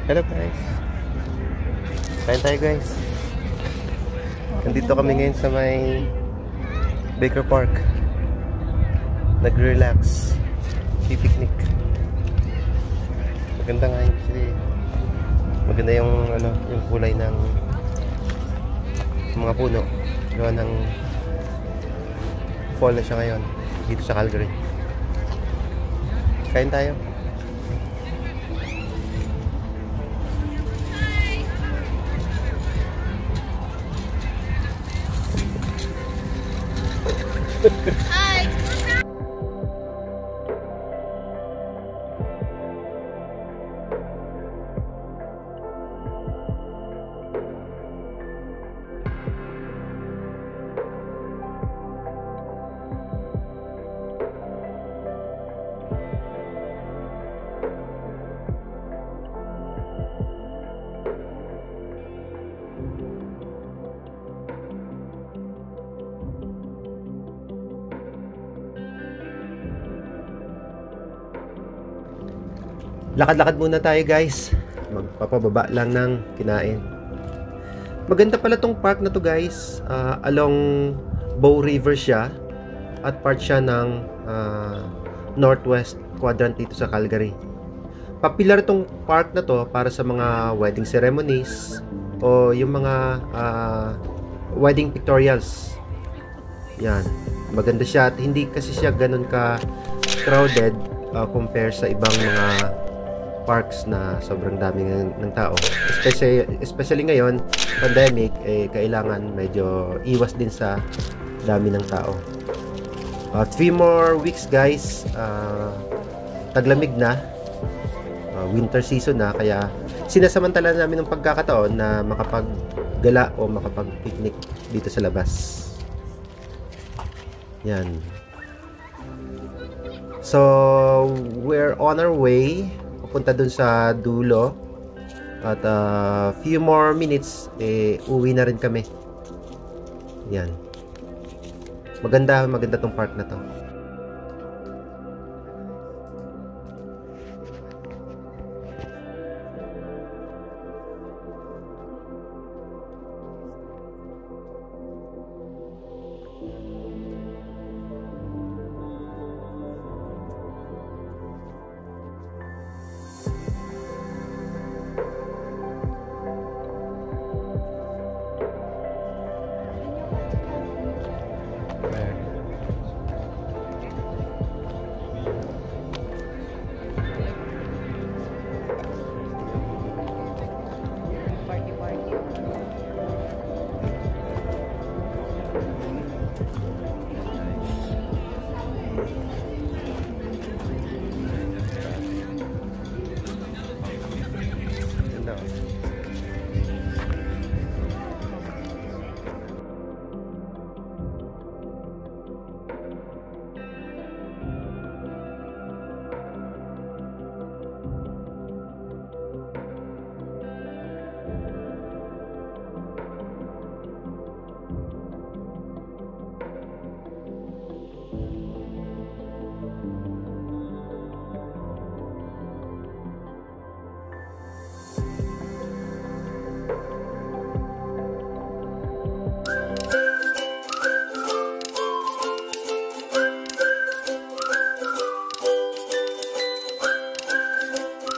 Hello guys. Kain tayo guys. Nandito kami ngayon sa may Baker Park. Nag-relax. Pipiknik. Maganda nga yun kasi maganda yung yung kulay ng mga puno. Gawa ng fall na siya ngayon dito sa Calgary. Kain tayo. Hi. Lakad-lakad muna tayo guys. Magpapababa lang ng kinain. Maganda pala tong park na to guys. Along Bow River siya. At part siya ng northwest quadrant dito sa Calgary. Popular tong park na to para sa mga wedding ceremonies o yung mga wedding pictorials. Yan. Maganda siya at hindi kasi siya ganun ka crowded compare sa ibang mga parks na sobrang dami ng tao. Especially ngayon, pandemic, kailangan medyo iwas din sa dami ng tao. 3 more weeks guys, taglamig na, winter season na, kaya sinasamantala namin ng pagkakataon na makapaggala o makapag-picnic dito sa labas. Yan. So, we're on our way punta dun sa dulo at few more minutes uwi na rin kami. Yan, maganda tong park na to.